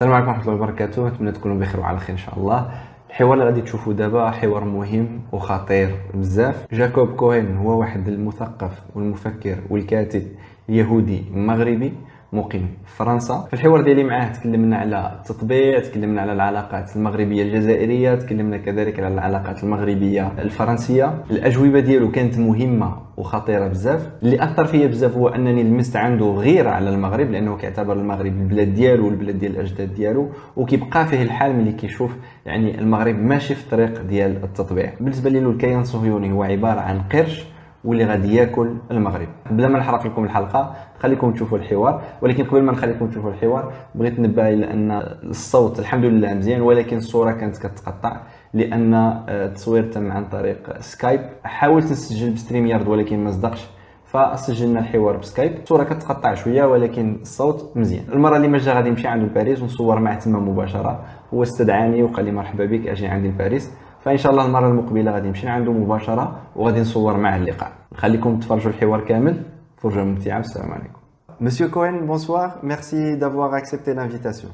السلام عليكم ورحمة الله وبركاته، نتمنى تكونوا بخير وعلى خير إن شاء الله. الحوار اللي غادي تشوفوا دابا حوار مهم وخطير بزاف. جاكوب كوهين هو واحد المثقف والمفكر والكاتب يهودي مغربي مقيم في فرنسا. في الحوار ديالي معاه تكلمنا على التطبيع، تكلمنا على العلاقات المغربية الجزائرية، تكلمنا كذلك على العلاقات المغربية الفرنسية. الأجوبة ديالو كانت مهمة وخطيرة بزاف. اللي أثر فيا بزاف هو أنني لمست عنده غيرة على المغرب، لأنه كيعتبر المغرب البلاد ديالو والبلاد ديال الأجداد ديالو، وكيبقى فيه الحال ملي كيشوف يعني المغرب ماشي في الطريق ديال التطبيع. بالنسبة لي الكيان الصهيوني هو عبارة عن قرش واللي غادي ياكل المغرب. بلا ما نحرق لكم الحلقه خليكم تشوفوا الحوار، ولكن قبل ما نخليكم تشوفوا الحوار بغيت ننبه الى ان الصوت الحمد لله مزيان، ولكن الصوره كانت كتقطع لان التصوير تم عن طريق سكايب. حاولت نسجل بستريم يارد ولكن ما صدقش، فسجلنا الحوار بسكايب. الصوره كتقطع شويه ولكن الصوت مزيان. المره اللي ما جا غادي نمشي عنده لباريس ونصور معه تما مباشره. هو استدعاني وقال لي مرحبا بك اجي عندي لباريس، فان شاء الله المره المقبله غادي نمشي عنده مباشره وغادي نصور معه اللقاء. نخليكم تفرجوا الحوار كامل، فرجه ممتعه. والسلام عليكم. Monsieur Cohen, bonsoir. Merci d'avoir accepté l'invitation.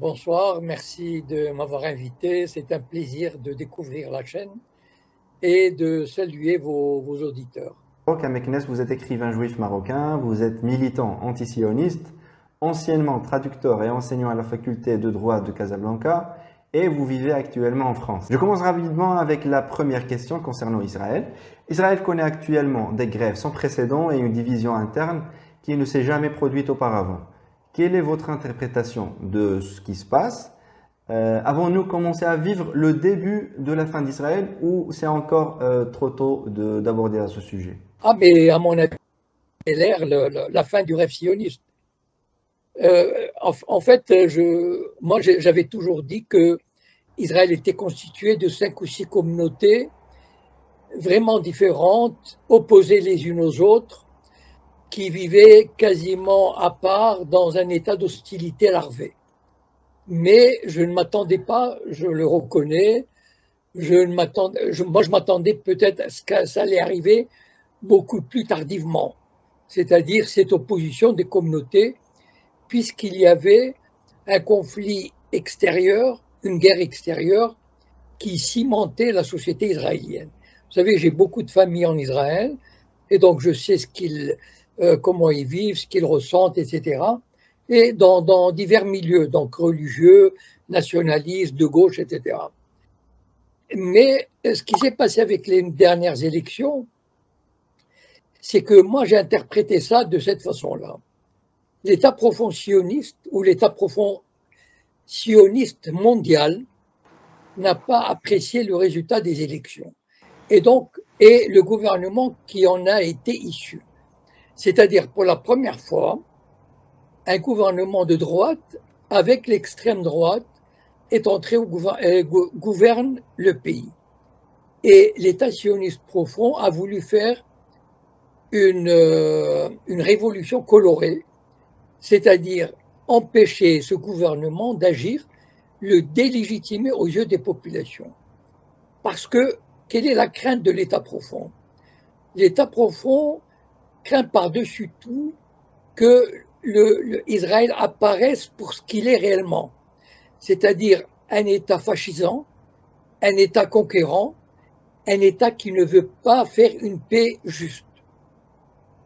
Bonsoir, merci de m'avoir invité. C'est un plaisir de découvrir la chaîne et de saluer vos auditeurs. Meknes, vous êtes écrivain juif marocain, vous êtes militant antisioniste, anciennement traducteur et enseignant à la faculté de droit de Casablanca, et vous vivez actuellement en France. Je commence rapidement avec la première question concernant Israël. Israël connaît actuellement des grèves sans précédent et une division interne qui ne s'est jamais produite auparavant. Quelle est votre interprétation de ce qui se passe? Avons-nous commencé à vivre le début de la fin d'Israël ou c'est encore trop tôt d'aborder à ce sujet? Ah, mais à mon avis, c'est la fin du rêve sioniste. En fait, moi j'avais toujours dit que Israël était constitué de 5 ou 6 communautés vraiment différentes, opposées les unes aux autres, qui vivaient quasiment à part dans un état d'hostilité larvée. Mais je ne m'attendais pas, je le reconnais, moi je m'attendais peut-être à ce que ça allait arriver beaucoup plus tardivement, c'est-à-dire cette opposition des communautés, puisqu'il y avait un conflit extérieur, une guerre extérieure qui cimentait la société israélienne. Vous savez, j'ai beaucoup de familles en Israël, et donc je sais comment ils vivent, ce qu'ils ressentent, etc. Et dans divers milieux, donc religieux, nationalistes, de gauche, etc. Mais ce qui s'est passé avec les dernières élections, c'est que moi j'ai interprété ça de cette façon-là. L'État profond sioniste ou l'État profond sioniste mondial n'a pas apprécié le résultat des élections et le gouvernement qui en a été issu. C'est-à-dire pour la première fois, un gouvernement de droite avec l'extrême droite est entré gouverne le pays. Et l'État sioniste profond a voulu faire une révolution colorée, c'est-à-dire empêcher ce gouvernement d'agir, le délégitimer aux yeux des populations. Parce que, quelle est la crainte de l'État profond? L'État profond craint par-dessus tout que Israël apparaisse pour ce qu'il est réellement, c'est-à-dire un État fascisant, un État conquérant, un État qui ne veut pas faire une paix juste.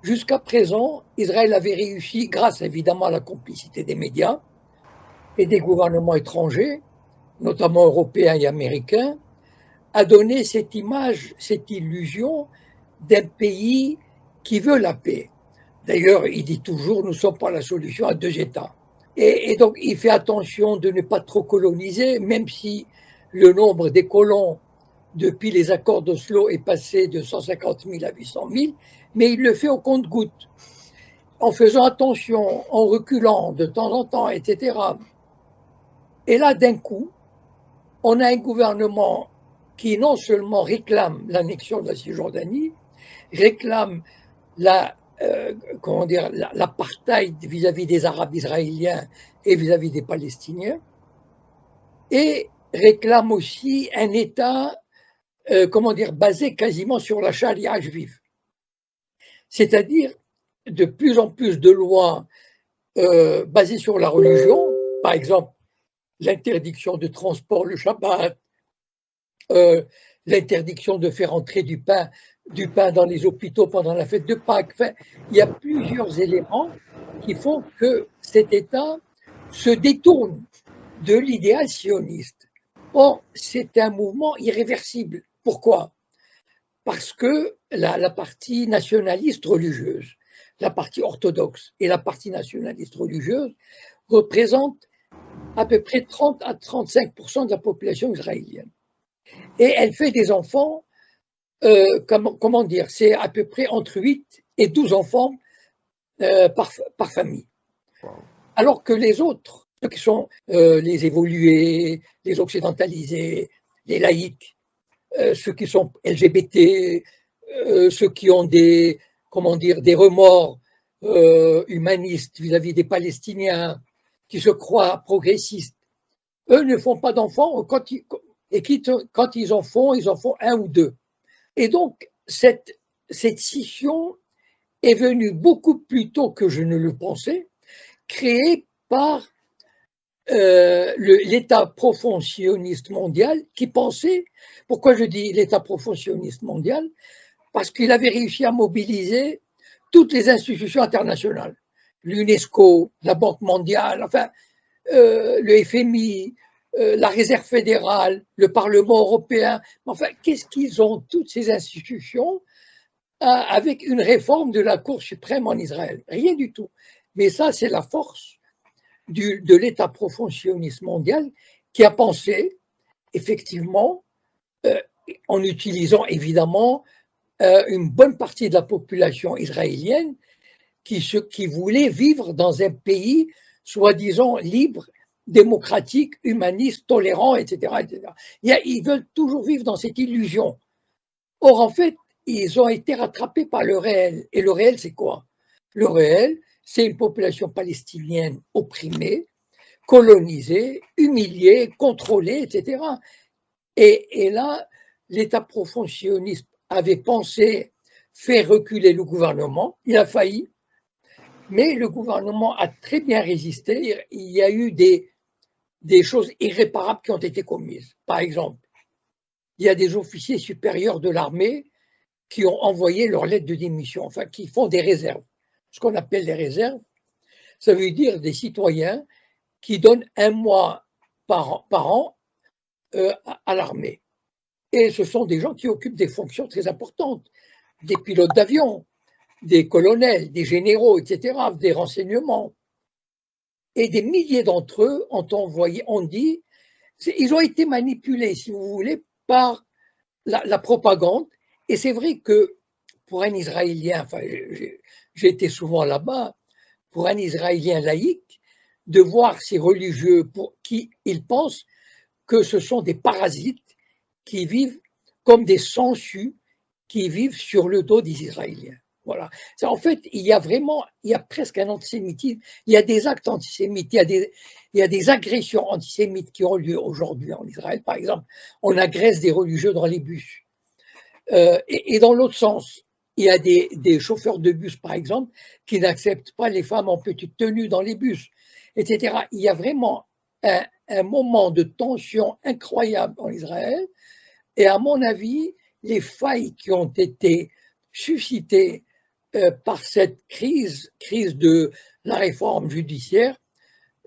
Jusqu'à présent, Israël avait réussi, grâce évidemment à la complicité des médias et des gouvernements étrangers, notamment européens et américains, à donner cette image, cette illusion d'un pays qui veut la paix. D'ailleurs, il dit toujours, nous ne sommes pas la solution à 2 États. Et donc, il fait attention de ne pas trop coloniser, même si le nombre des colons depuis les accords d'Oslo est passé de 150 000 à 800 000, mais il le fait au compte-gouttes, en faisant attention, en reculant de temps en temps, etc. Et là, d'un coup, on a un gouvernement qui non seulement réclame l'annexion de la Cisjordanie, réclame l'apartheid vis-à-vis des Arabes israéliens et vis-à-vis des Palestiniens, et réclame aussi un État basé quasiment sur la charia juive. C'est-à-dire de plus en plus de lois basées sur la religion, par exemple, l'interdiction de transport le Shabbat, l'interdiction de faire entrer du pain dans les hôpitaux pendant la fête de Pâques. Enfin, il y a plusieurs éléments qui font que cet État se détourne de l'idéal sioniste. Or, c'est un mouvement irréversible. Pourquoi? Parce que la partie nationaliste religieuse, la partie orthodoxe et la partie nationaliste religieuse représentent à peu près 30 à 35% de la population israélienne. Et elle fait des enfants, comment dire, c'est à peu près entre 8 et 12 enfants par famille. Alors que les autres, ceux qui sont les évolués, les occidentalisés, les laïcs, ceux qui sont LGBT, ceux qui ont des remords humanistes vis-à-vis des Palestiniens, qui se croient progressistes, eux ne font pas d'enfants quand ils en font un ou deux. Et donc, cette scission est venue beaucoup plus tôt que je ne le pensais, créée par l'État profond sioniste mondial qui pensait, pourquoi je dis l'État profond sioniste mondial? Parce qu'il avait réussi à mobiliser toutes les institutions internationales, l'UNESCO, la Banque mondiale, enfin, le FMI, la Réserve fédérale, le Parlement européen. Enfin, qu'est-ce qu'ils ont, toutes ces institutions, avec une réforme de la Cour suprême en Israël? Rien du tout. Mais ça, c'est la force de l'État profond sioniste mondial qui a pensé, effectivement, en utilisant évidemment une bonne partie de la population israélienne qui voulait vivre dans un pays soi-disant libre, démocratique, humaniste, tolérant, etc., etc. Ils veulent toujours vivre dans cette illusion. Or, en fait, ils ont été rattrapés par le réel. Et le réel, c'est quoi? Le réel, c'est une population palestinienne opprimée, colonisée, humiliée, contrôlée, etc. Et là, l'État profond sioniste avait pensé faire reculer le gouvernement. Il a failli, mais le gouvernement a très bien résisté. Il y a eu des choses irréparables qui ont été commises. Par exemple, il y a des officiers supérieurs de l'armée qui ont envoyé leur lettre de démission, enfin qui font des réserves. Ce qu'on appelle les réserves, ça veut dire des citoyens qui donnent un mois par an à l'armée. Et ce sont des gens qui occupent des fonctions très importantes, des pilotes d'avion, des colonels, des généraux, etc., des renseignements. Et des milliers d'entre eux ils ont été manipulés, si vous voulez, par la propagande. Et c'est vrai que pour un Israélien, enfin, j'ai été souvent là-bas, pour un Israélien laïque, de voir ces religieux pour qui ils pensent que ce sont des parasites qui vivent comme des sangsues qui vivent sur le dos des Israéliens. Voilà. En fait, il y a presque un antisémitisme, il y a des actes antisémites, il y a des agressions antisémites qui ont lieu aujourd'hui en Israël. Par exemple, on agresse des religieux dans les bus. Et dans l'autre sens, il y a des chauffeurs de bus, par exemple, qui n'acceptent pas les femmes en petite tenue dans les bus, etc. Il y a vraiment un moment de tension incroyable en Israël. Et à mon avis, les failles qui ont été suscitées par cette crise de la réforme judiciaire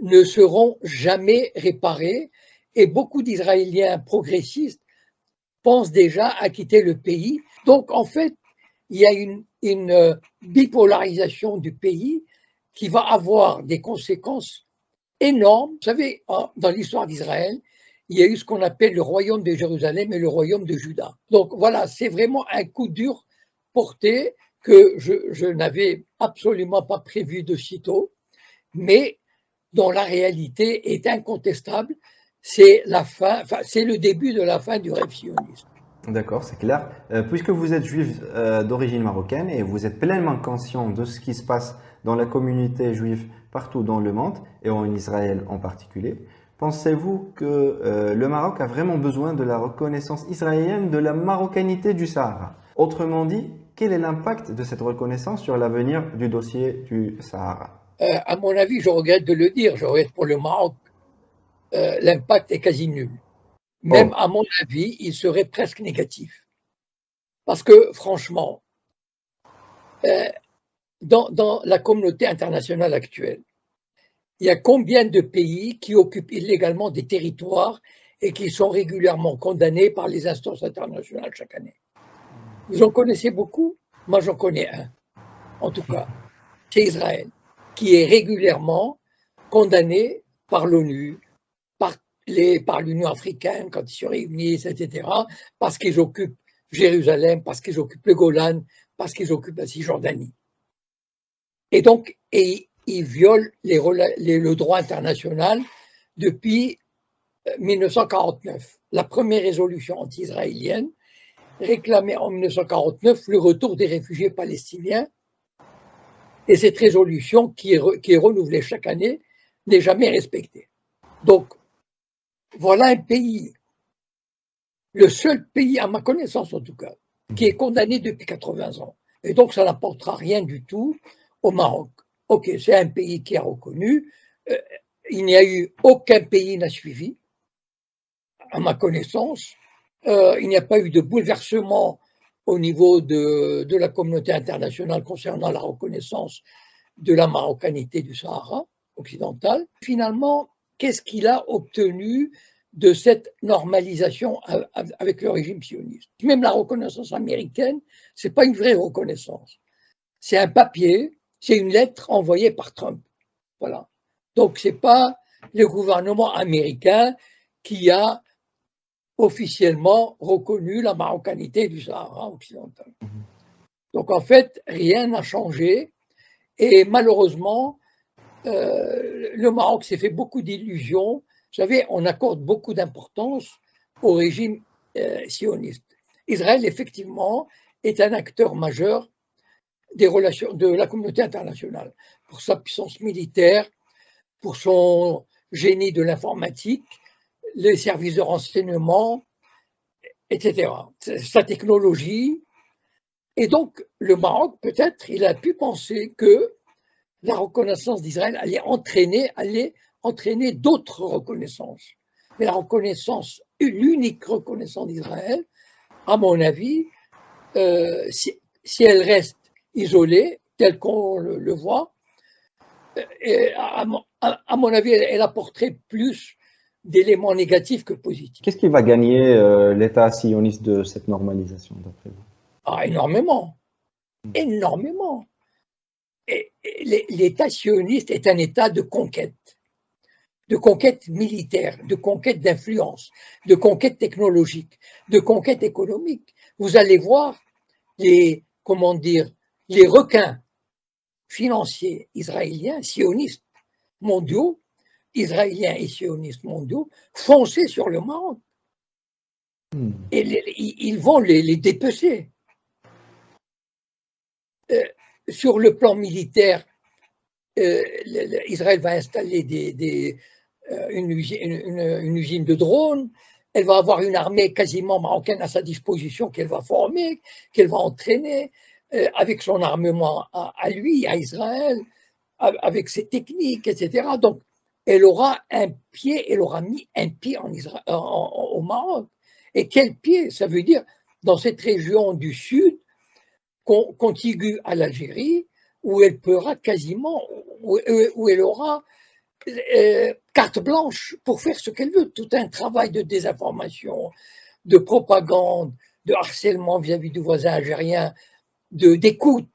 ne seront jamais réparées. Et beaucoup d'Israéliens progressistes pensent déjà à quitter le pays. Donc, en fait, il y a une bipolarisation du pays qui va avoir des conséquences énormes. Vous savez, dans l'histoire d'Israël, il y a eu ce qu'on appelle le royaume de Jérusalem et le royaume de Juda. Donc voilà, c'est vraiment un coup dur porté que je n'avais absolument pas prévu de sitôt, mais dont la réalité est incontestable. C'est le début de la fin du rêve sioniste. D'accord, c'est clair. Puisque vous êtes juif d'origine marocaine et vous êtes pleinement conscient de ce qui se passe dans la communauté juive partout dans le monde et en Israël en particulier, pensez-vous que le Maroc a vraiment besoin de la reconnaissance israélienne de la marocanité du Sahara? Autrement dit, quel est l'impact de cette reconnaissance sur l'avenir du dossier du Sahara? À mon avis, je regrette de le dire, je regrette pour le Maroc, l'impact est quasi nul. Même à mon avis, il serait presque négatif. Parce que franchement, dans la communauté internationale actuelle, il y a combien de pays qui occupent illégalement des territoires et qui sont régulièrement condamnés par les instances internationales chaque année? Vous en connaissez beaucoup? Moi, j'en connais un, en tout cas. C'est Israël, qui est régulièrement condamné par l'ONU, par l'Union africaine, quand ils se réunissent, etc., parce qu'ils occupent Jérusalem, parce qu'ils occupent le Golan, parce qu'ils occupent la Cisjordanie. Et donc, ils violent le droit international depuis 1949. La première résolution anti-israélienne réclamait en 1949 le retour des réfugiés palestiniens. Et cette résolution, qui est renouvelée chaque année, n'est jamais respectée. Donc, voilà un pays, le seul pays, à ma connaissance en tout cas, qui est condamné depuis 80 ans. Et donc, ça n'apportera rien du tout au Maroc. Ok, c'est un pays qui est reconnu. Il n'y a eu aucun pays n'a suivi, à ma connaissance. Il n'y a pas eu de bouleversement au niveau de la communauté internationale concernant la reconnaissance de la marocanité du Sahara occidental. Finalement, qu'est-ce qu'il a obtenu de cette normalisation avec le régime sioniste? Même la reconnaissance américaine, ce n'est pas une vraie reconnaissance. C'est un papier, c'est une lettre envoyée par Trump. Voilà. Donc, ce n'est pas le gouvernement américain qui a officiellement reconnu la marocanité du Sahara occidental. Donc, en fait, rien n'a changé. Et malheureusement, le Maroc s'est fait beaucoup d'illusions. Vous savez, on accorde beaucoup d'importance au régime sioniste. Israël, effectivement, est un acteur majeur des relations de la communauté internationale, pour sa puissance militaire, pour son génie de l'informatique, les services de renseignement, etc., sa technologie. Et donc, le Maroc, peut-être, il a pu penser que la reconnaissance d'Israël allait entraîner d'autres reconnaissances. Mais la reconnaissance, l'unique reconnaissance d'Israël, à mon avis, si elle reste isolée, telle qu'on le voit, à mon avis, elle apporterait plus d'éléments négatifs que positifs. Qu'est-ce qui va gagner l'État sioniste de cette normalisation, d'après vous? Ah, énormément. Énormément. L'État sioniste est un État de conquête militaire, de conquête d'influence, de conquête technologique, de conquête économique. Vous allez voir les requins financiers israéliens, sionistes mondiaux, israéliens et sionistes mondiaux, foncer sur le Maroc. Et ils vont les dépecer. Sur le plan militaire, Israël va installer une usine de drones, elle va avoir une armée quasiment marocaine à sa disposition qu'elle va former, qu'elle va entraîner, avec son armement à lui, à Israël, avec ses techniques, etc. Donc, elle aura mis un pied au Maroc. Et quel pied? Ça veut dire dans cette région du sud, contiguë à l'Algérie, où elle pourra quasiment, où elle aura carte blanche pour faire ce qu'elle veut. Tout un travail de désinformation, de propagande, de harcèlement vis-à-vis du voisin algérien, d'écoute,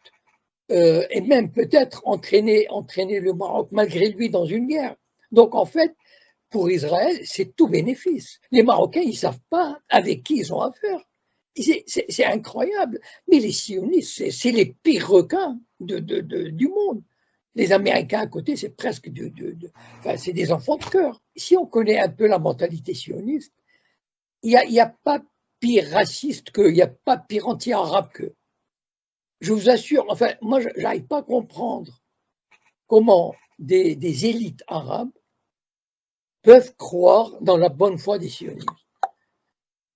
et même peut-être entraîner le Maroc malgré lui dans une guerre. Donc en fait, pour Israël, c'est tout bénéfice. Les Marocains, ils ne savent pas avec qui ils ont affaire. C'est incroyable. Mais les sionistes, c'est les pires requins du monde. Les Américains à côté, c'est presque c'est des enfants de cœur. Si on connaît un peu la mentalité sioniste, il n'y a pas pire raciste qu'eux, il n'y a pas pire anti-arabe qu'eux. Je vous assure, enfin, moi, je n'arrive pas à comprendre comment des élites arabes peuvent croire dans la bonne foi des sionistes.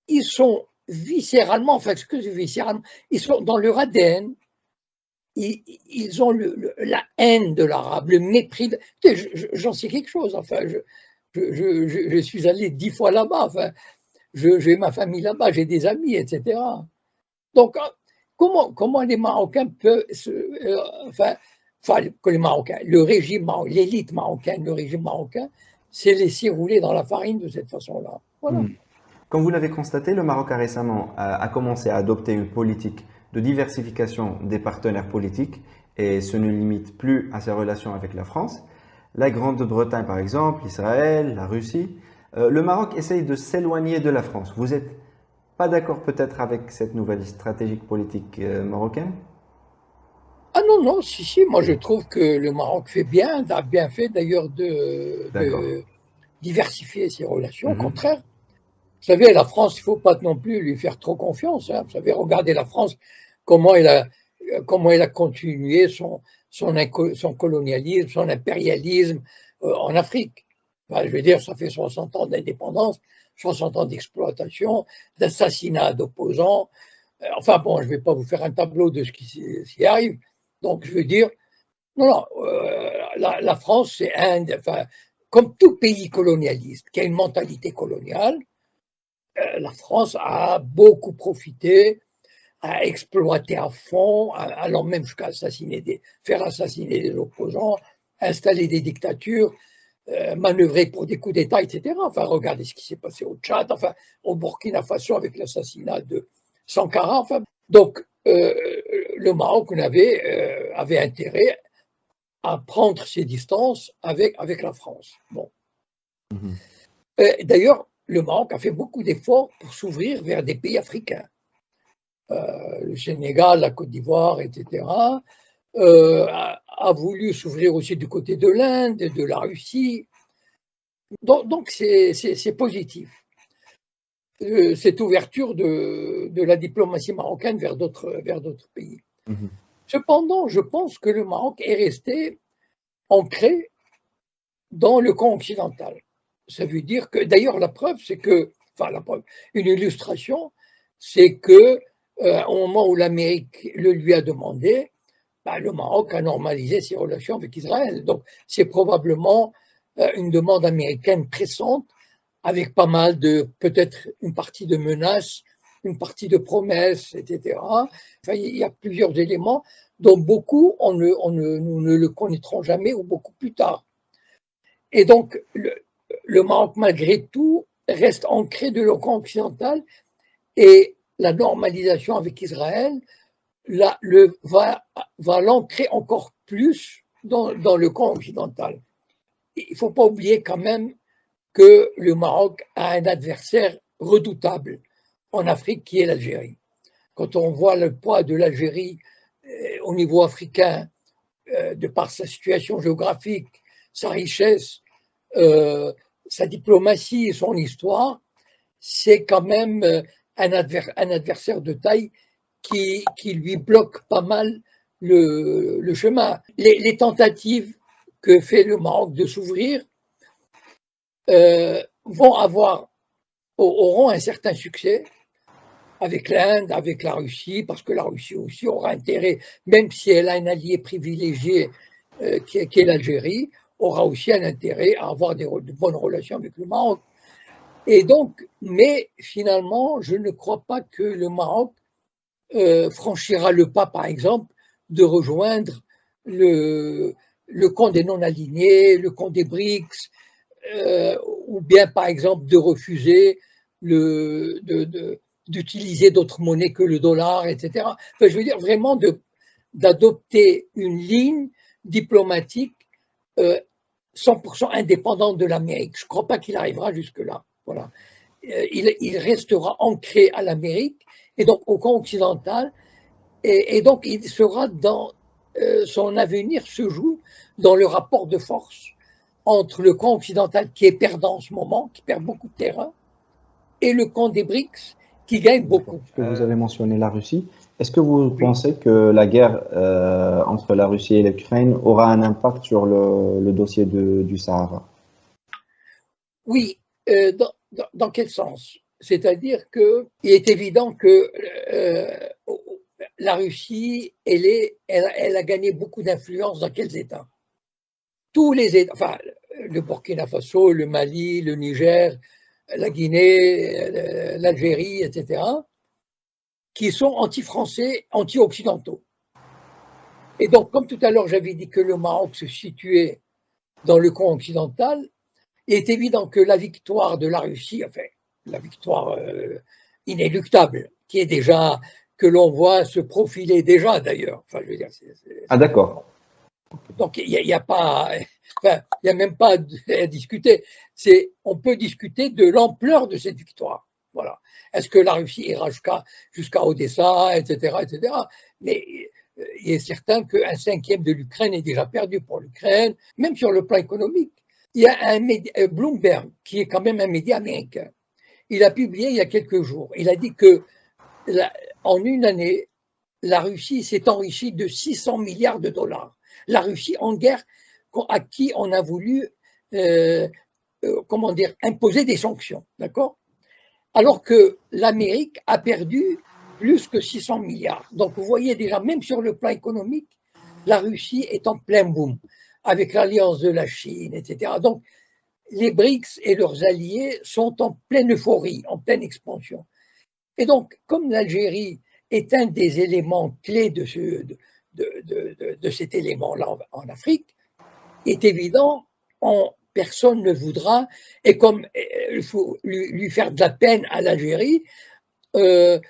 Ils sont viscéralement, enfin, viscéralement, ils sont dans leur ADN, ils ont la haine de l'arabe, le mépris. J'en sais quelque chose, enfin, Je suis allé 10 fois là-bas. Enfin, j'ai ma famille là-bas, j'ai des amis, etc. Donc, comment les Marocains peuvent, enfin, que les Marocains, le régime marocain, l'élite marocaine, le régime marocain, s'est laissé rouler dans la farine de cette façon-là. Voilà. Comme vous l'avez constaté, le Maroc a récemment a commencé à adopter une politique de diversification des partenaires politiques et ce ne limite plus à ses relations avec la France. La Grande-Bretagne, par exemple, Israël, la Russie. Le Maroc essaye de s'éloigner de la France. Vous n'êtes pas d'accord peut-être avec cette nouvelle stratégie politique marocaine? Ah non, non, si, moi je trouve que le Maroc fait bien, a bien fait d'ailleurs D'accord. de diversifier ses relations. Au Mhm. contraire, vous savez, la France, il ne faut pas non plus lui faire trop confiance. Hein. Vous savez, regardez la France, comment elle a continué son colonialisme, son impérialisme en Afrique. Enfin, je veux dire, ça fait 60 ans d'indépendance, 60 ans d'exploitation, d'assassinat d'opposants. Enfin bon, je ne vais pas vous faire un tableau de ce qui arrive. Donc, je veux dire, non, la France, c'est enfin, comme tout pays colonialiste qui a une mentalité coloniale, la France a beaucoup profité, a exploité à fond, allant même jusqu'à faire assassiner des opposants, installer des dictatures, manœuvrer pour des coups d'État, etc. Enfin, regardez ce qui s'est passé au Tchad, enfin, au Burkina Faso avec l'assassinat de Sankara. Enfin, donc, le Maroc avait intérêt à prendre ses distances avec la France. Bon. Mhm. D'ailleurs, le Maroc a fait beaucoup d'efforts pour s'ouvrir vers des pays africains. Le Sénégal, la Côte d'Ivoire, etc., a voulu s'ouvrir aussi du côté de l'Inde, de la Russie. Donc c'est positif, cette ouverture de la diplomatie marocaine vers d'autres pays. Mhm. Cependant, je pense que le Maroc est resté ancré dans le camp occidental. Ça veut dire que, d'ailleurs, la preuve, c'est que, enfin, la preuve, une illustration, c'est que au moment où l'Amérique le lui a demandé, bah, le Maroc a normalisé ses relations avec Israël. Donc, c'est probablement une demande américaine pressante, avec pas mal de, peut-être une partie de menaces, une partie de promesses, etc. Enfin, il y a plusieurs éléments dont beaucoup, nous ne le connaîtrons jamais ou beaucoup plus tard. Et donc, le Maroc, malgré tout, reste ancré de l'Orient occidental et la normalisation avec Israël va l'ancrer encore plus dans le camp occidental. Il ne faut pas oublier quand même que le Maroc a un adversaire redoutable en Afrique qui est l'Algérie. Quand on voit le poids de l'Algérie au niveau africain, de par sa situation géographique, sa richesse, euh, sa diplomatie et son histoire, c'est quand même un adversaire de taille qui lui bloque pas mal le chemin. Les tentatives que fait le Maroc de s'ouvrir auront un certain succès avec l'Inde, avec la Russie, parce que la Russie aussi aura intérêt, même si elle a un allié privilégié qui est l'Algérie, aura aussi un intérêt à avoir de bonnes relations avec le Maroc. Et donc, mais finalement, je ne crois pas que le Maroc franchira le pas, par exemple, de rejoindre le camp des non-alignés, le camp des BRICS, ou bien, par exemple, de refuser d'utiliser d'autres monnaies que le dollar, etc. Enfin, je veux dire vraiment d'adopter une ligne diplomatique 100% indépendante de l'Amérique. Je ne crois pas qu'il arrivera jusque-là. Voilà. Il restera ancré à l'Amérique et donc au camp occidental, et donc il sera son avenir se joue dans le rapport de force entre le camp occidental qui est perdant en ce moment, qui perd beaucoup de terrain, et le camp des BRICS qui gagne D'accord. beaucoup. Puisque vous avez mentionné la Russie, est-ce que vous Oui, pensez que la guerre entre la Russie et l'Ukraine aura un impact sur le dossier du Sahara? oui. Dans quel sens? C'est-à-dire qu'il est évident que la Russie, elle a gagné beaucoup d'influence dans quels États? Tous les États, enfin, le Burkina Faso, le Mali, le Niger, la Guinée, l'Algérie, etc., qui sont anti-français, anti-occidentaux. Et donc, comme tout à l'heure, j'avais dit que le Maroc se situait dans le camp occidental, il est évident que la victoire de la Russie, enfin, la victoire inéluctable, qui est déjà, que l'on voit se profiler déjà d'ailleurs. Enfin, je veux dire, Ah d'accord. donc il n'y a pas, enfin, il y a même pas à discuter. On peut discuter de l'ampleur de cette victoire. Voilà. Est-ce que la Russie ira jusqu'à Odessa, etc., etc. Mais il est certain qu'un cinquième de l'Ukraine est déjà perdu pour l'Ukraine, même sur le plan économique. Il y a un média, Bloomberg, qui est quand même un média américain. Il a publié il y a quelques jours. Il a dit que en une année, la Russie s'est enrichie de 600 milliards de dollars. La Russie en guerre à qui on a voulu imposer des sanctions, d'accord? Alors que l'Amérique a perdu plus que 600 milliards. Donc vous voyez déjà, même sur le plan économique, la Russie est en plein boom, avec l'alliance de la Chine, etc. Donc les BRICS et leurs alliés sont en pleine euphorie, en pleine expansion. Et donc, comme l'Algérie est un des éléments clés de cet élément-là en Afrique, est évident, personne ne voudra, et comme il faut lui faire de la peine à l'Algérie, en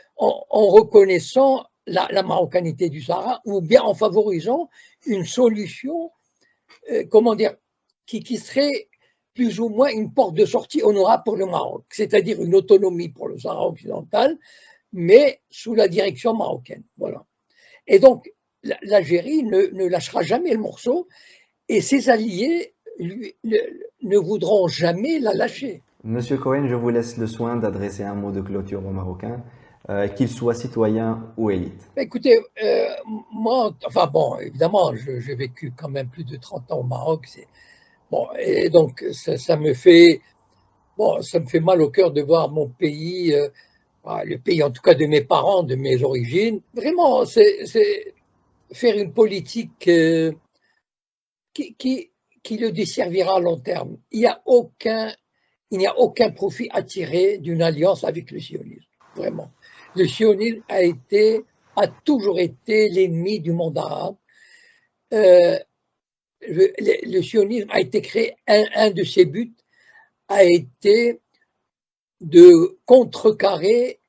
reconnaissant la marocanité du Sahara, ou bien en favorisant une solution, qui serait plus ou moins une porte de sortie honorable pour le Maroc, c'est-à-dire une autonomie pour le Sahara occidental, mais sous la direction marocaine. Voilà. Et donc, l'Algérie ne lâchera jamais le morceau, et ses alliés ne voudront jamais la lâcher. Monsieur Cohen, je vous laisse le soin d'adresser un mot de clôture aux Marocains, qu'ils soient citoyens ou élites. Écoutez, moi, enfin bon, évidemment, j'ai vécu quand même plus de 30 ans au Maroc. Bon, et donc, ça me fait mal au cœur de voir mon pays, le pays en tout cas de mes parents, de mes origines. Vraiment, c'est faire une politique qui le desservira à long terme. Il n'y a aucun profit à tirer d'une alliance avec le sionisme, vraiment. Le sionisme a toujours été l'ennemi du monde arabe. Le sionisme a été créé, un de ses buts a été de contrecarrer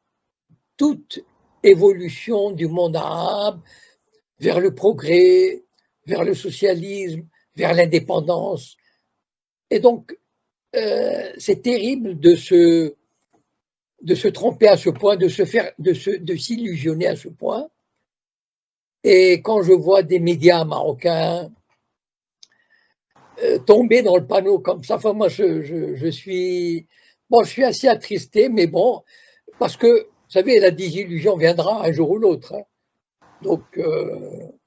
toute évolution du monde arabe vers le progrès, vers le socialisme, vers l'indépendance. Et donc, c'est terrible de se tromper à ce point, de s'illusionner à ce point. Et quand je vois des médias marocains tomber dans le panneau comme ça, enfin moi je suis assez attristé, mais bon, parce que vous savez, la désillusion viendra un jour ou l'autre. Hein. Donc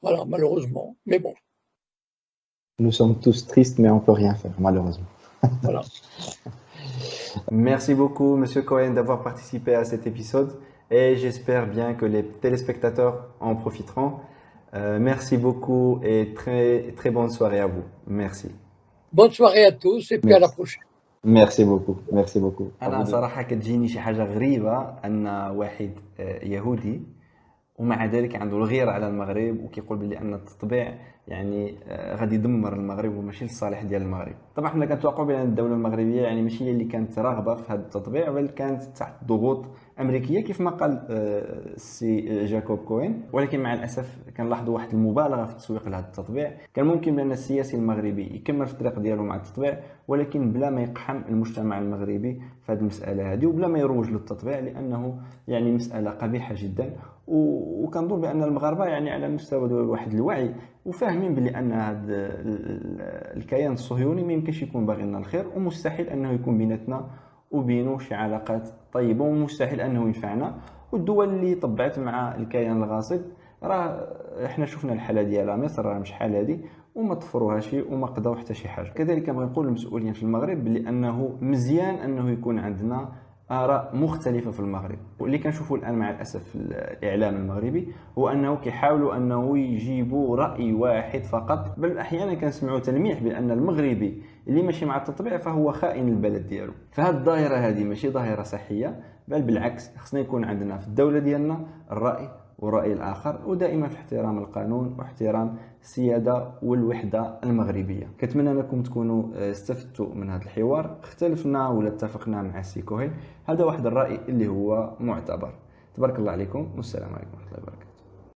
voilà, malheureusement, mais bon. Nous sommes tous tristes, mais on ne peut rien faire, malheureusement. Voilà. Merci beaucoup, Monsieur Cohen, d'avoir participé à cet épisode et j'espère bien que les téléspectateurs en profiteront. Merci beaucoup et très, très bonne soirée à vous. Merci. Bonne soirée à tous et puis à la prochaine. Merci beaucoup. Merci beaucoup. أنا صراحة كتجيني شي حاجة غريبة أن واحد يهودي ومع ذلك عنده الغيرة على المغرب وكيقول بلي أن التطبيع يعني غادي يدمر المغرب وماشي للصالح ديال المغرب. طبعا حنا كنتوقعوا بان الدولة المغربية يعني ماشي هي اللي كانت راغبة في هذا التطبيع بل كانت تحت ضغوط أمريكية كيف ما قال السي جاكوب كوين، ولكن مع الأسف كنلاحظوا واحد المبالغة في التسويق لهذا التطبيع. كان ممكن بان السياسي المغربي يكمل في الطريق ديالو مع التطبيع ولكن بلا ما يقحم المجتمع المغربي في هذه المسألة هذه وبلا ما يروج للتطبيع لأنه يعني مسألة قبيحة جدا. وكنظن بان المغاربه يعني على مستوى واحد الوعي وفاهمين بلي ان هذا الكيان الصهيوني ما يمكنش يكون باغي لنا الخير ومستحيل انه يكون بيناتنا وبينه شي علاقات طيبه ومستحيل انه ينفعنا. والدول اللي طبعت مع الكيان الغاصب راه احنا شفنا الحاله ديالها مصر راه مش حال هذه وما طفروهاش وما قضاو حتى شي حاجه. كذلك كنبغي نقول للمسؤولين في المغرب بلي انه مزيان انه يكون عندنا آراء مختلفة في المغرب. واللي كنشوفوا الآن مع الأسف في الإعلام المغربي هو أنه كيحاولوا أنه يجيبوا رأي واحد فقط، بل أحيانا كنسمعوا تلميح بأن المغربي اللي ماشي مع التطبيع فهو خائن البلد ديالو. فهاد الظاهره هذه ماشي ظاهره صحيه، بل بالعكس خصنا يكون عندنا في الدوله ديالنا الراي والراي الاخر، ودائما في احترام القانون واحترام السياده والوحده المغربيه. كنتمنى انكم تكونوا استفدتوا من هذا الحوار، اختلفنا ولا اتفقنا مع سي كوهين، هذا واحد الراي اللي هو معتبر. تبارك الله عليكم والسلام عليكم ورحمه الله وبركاته.